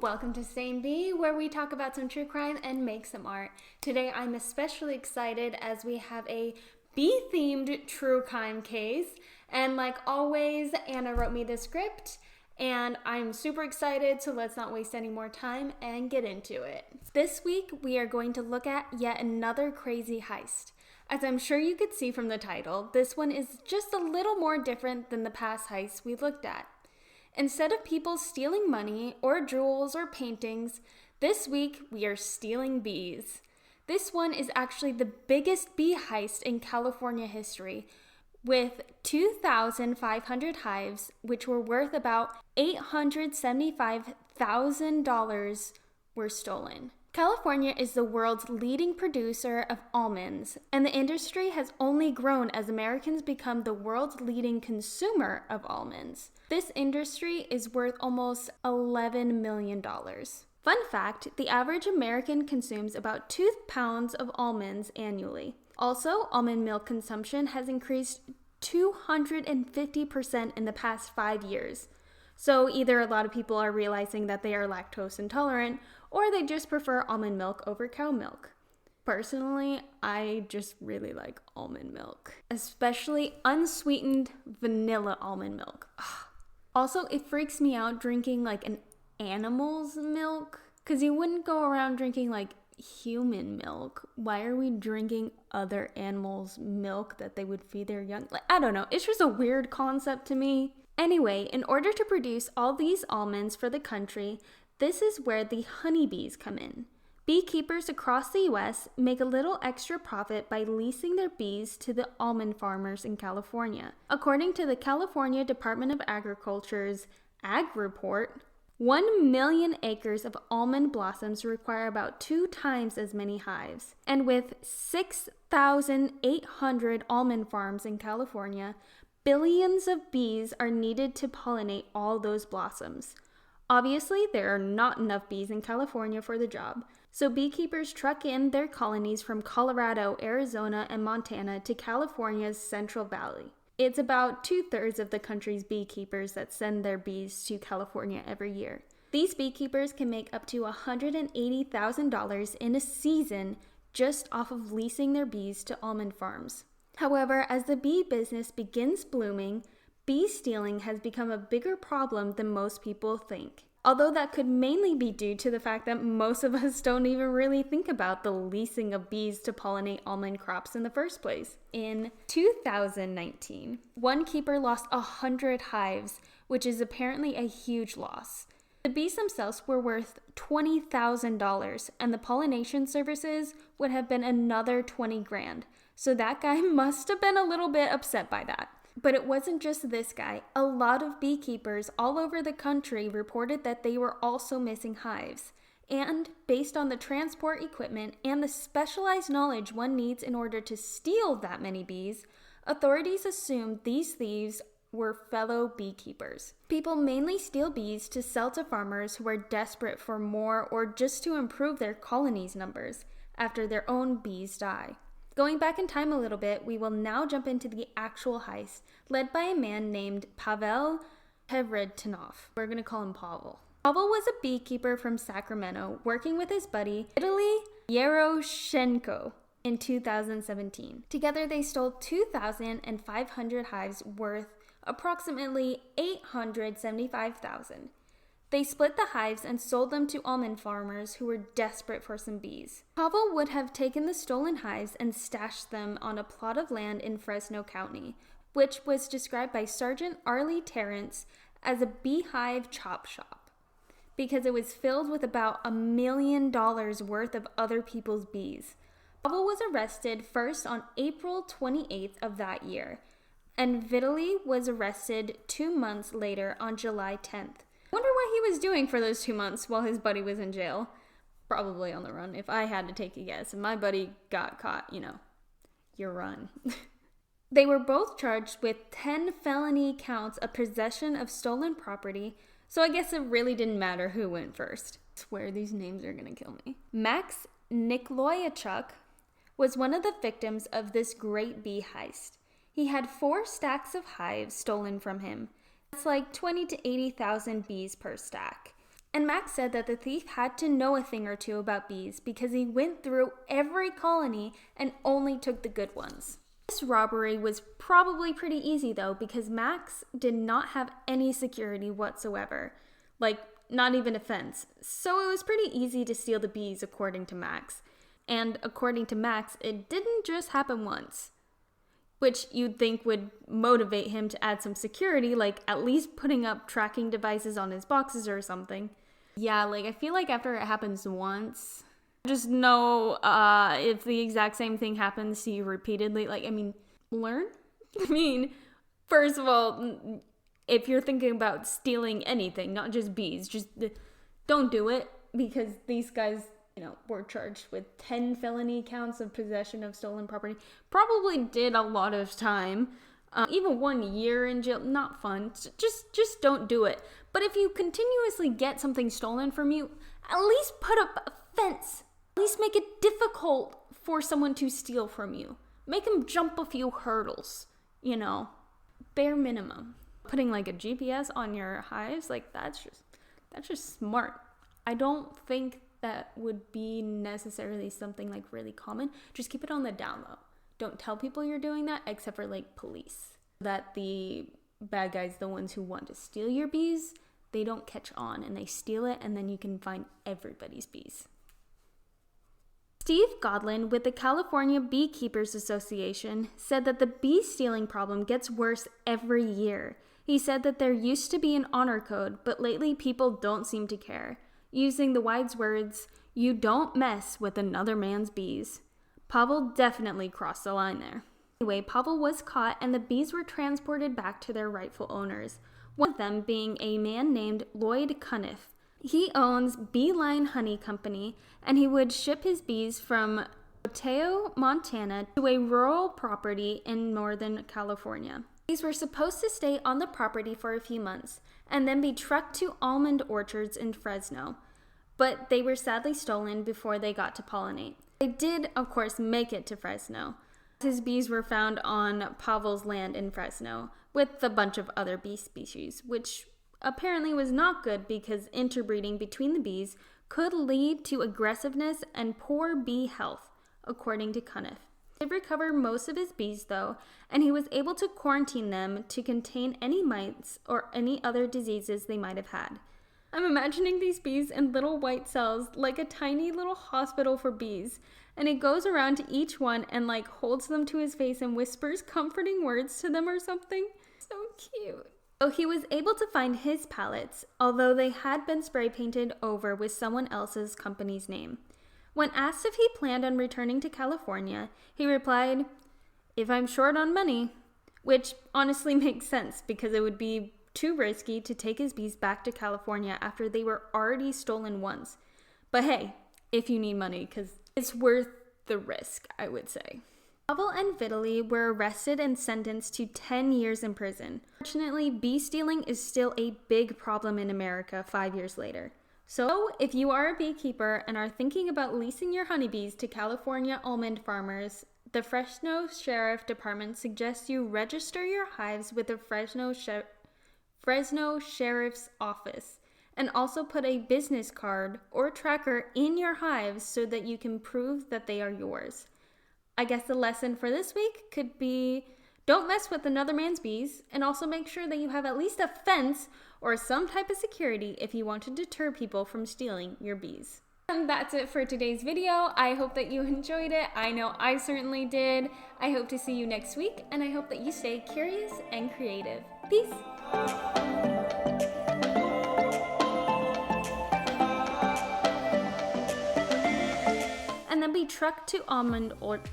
welcome to Sane Bee, where we talk about some true crime and make some art. Today I'm especially excited as we have a bee-themed true crime case, and like always, Anna wrote me the script, and I'm super excited, so let's not waste any more time and get into it. This week we are going to look at yet another crazy heist. As I'm sure you could see from the title, this one is just a little more different than the past heists we looked at. Instead of people stealing money or jewels or paintings, this week we are stealing bees. This one is actually the biggest bee heist in California history, with 2,500 hives, which were worth about $875,000 were stolen. California is the world's leading producer of almonds, and the industry has only grown as Americans become the world's leading consumer of almonds. This industry is worth almost $11 million. Fun fact, the average American consumes about 2 pounds of almonds annually. Also, almond milk consumption has increased 250% in the past 5 years. So either a lot of people are realizing that they are lactose intolerant, or they just prefer almond milk over cow milk. Personally, I just really like almond milk, especially unsweetened vanilla almond milk. Ugh. Also, it freaks me out drinking like an animal's milk, because you wouldn't go around drinking like human milk. Why are we drinking other animals' milk that they would feed their young? Like, I don't know. It's just a weird concept to me. Anyway, in order to produce all these almonds for the country, this is where the honeybees come in. Beekeepers across the U.S. make a little extra profit by leasing their bees to the almond farmers in California. According to the California Department of Agriculture's Ag Report, 1 million acres of almond blossoms require about 2 times as many hives. And with 6,800 almond farms in California, billions of bees are needed to pollinate all those blossoms. Obviously, there are not enough bees in California for the job, so beekeepers truck in their colonies from Colorado, Arizona, and Montana to California's Central Valley. It's about 2/3 of the country's beekeepers that send their bees to California every year. These beekeepers can make up to $180,000 in a season just off of leasing their bees to almond farms. However, as the bee business begins blooming, bee stealing has become a bigger problem than most people think. Although that could mainly be due to the fact that most of us don't even really think about the leasing of bees to pollinate almond crops in the first place. In 2019, one keeper lost 100 hives, which is apparently a huge loss. The bees themselves were worth $20,000, and the pollination services would have been another $20,000. So that guy must have been a little bit upset by that. But it wasn't just this guy. A lot of beekeepers all over the country reported that they were also missing hives. And based on the transport equipment and the specialized knowledge one needs in order to steal that many bees, authorities assumed these thieves were fellow beekeepers. People mainly steal bees to sell to farmers who are desperate for more or just to improve their colony's numbers after their own bees die. Going back in time a little bit, we will now jump into the actual heist, led by a man named Pavel Hevredtonov. We're going to call him Pavel. Pavel was a beekeeper from Sacramento, working with his buddy, Vitaly Yeroshenko, in 2017. Together, they stole 2,500 hives worth approximately $875,000. They split the hives and sold them to almond farmers who were desperate for some bees. Pavel would have taken the stolen hives and stashed them on a plot of land in Fresno County, which was described by Sergeant Arlie Terrence as a beehive chop shop, because it was filled with about $1 million worth of other people's bees. Pavel was arrested first on April 28th of that year, and Vitaly was arrested 2 months later on July 10th. I wonder what he was doing for those 2 months while his buddy was in jail. Probably on the run. If I had to take a guess, if my buddy got caught, you run. They were both charged with 10 felony counts of possession of stolen property, so I guess it really didn't matter who went first. I swear these names are gonna kill me. Max Nikloyachuk was one of the victims of this great bee heist. He had 4 stacks of hives stolen from him. It's like 20 to 80,000 bees per stack. And Max said that the thief had to know a thing or two about bees because he went through every colony and only took the good ones. This robbery was probably pretty easy though, because Max did not have any security whatsoever. Like, not even a fence. So it was pretty easy to steal the bees according to Max. And according to Max, it didn't just happen once. Which you'd think would motivate him to add some security, like at least putting up tracking devices on his boxes or something. Yeah, like I feel like after it happens once, just know if the exact same thing happens to you repeatedly, learn? First of all, if you're thinking about stealing anything, not just bees, just don't do it, because these guys, were charged with 10 felony counts of possession of stolen property. Probably did a lot of time. Even 1 year in jail, not fun. Just don't do it. But if you continuously get something stolen from you, at least put up a fence. At least make it difficult for someone to steal from you. Make them jump a few hurdles, bare minimum. Putting like a GPS on your hives, that's just smart. I don't think that would be necessarily something really common. Just keep it on the down low. Don't tell people you're doing that, except for police. That the bad guys, the ones who want to steal your bees, they don't catch on and they steal it, and then you can find everybody's bees. Steve Godlin with the California Beekeepers Association said that the bee stealing problem gets worse every year. He said that there used to be an honor code, but lately people don't seem to care. Using the wise words, "You don't mess with another man's bees." Pavel definitely crossed the line there. Anyway, Pavel was caught and the bees were transported back to their rightful owners, one of them being a man named Lloyd Cuniff. He owns Beeline Honey Company, and he would ship his bees from Oteo, Montana, to a rural property in Northern California. Bees were supposed to stay on the property for a few months and then be trucked to almond orchards in Fresno, but they were sadly stolen before they got to pollinate. They did, of course, make it to Fresno. His bees were found on Pavel's land in Fresno with a bunch of other bee species, which apparently was not good because interbreeding between the bees could lead to aggressiveness and poor bee health, according to Cuniff. He recovered most of his bees, though, and he was able to quarantine them to contain any mites or any other diseases they might have had. I'm imagining these bees in little white cells, like a tiny little hospital for bees, and he goes around to each one and holds them to his face and whispers comforting words to them or something. So cute. So he was able to find his pallets, although they had been spray painted over with someone else's company's name. When asked if he planned on returning to California, he replied, "If I'm short on money," which honestly makes sense because it would be too risky to take his bees back to California after they were already stolen once. But hey, if you need money, because it's worth the risk, I would say. Pavel and Vitaly were arrested and sentenced to 10 years in prison. Fortunately, bee stealing is still a big problem in America 5 years later. So, if you are a beekeeper and are thinking about leasing your honeybees to California almond farmers, the Fresno Sheriff Department suggests you register your hives with the Fresno Sheriff's Office, and also put a business card or tracker in your hives so that you can prove that they are yours. I guess the lesson for this week could be, don't mess with another man's bees, and also make sure that you have at least a fence or some type of security if you want to deter people from stealing your bees. And that's it for today's video. I hope that you enjoyed it. I know I certainly did. I hope to see you next week, and I hope that you stay curious and creative. Peace! And then be trucked to almond orchard.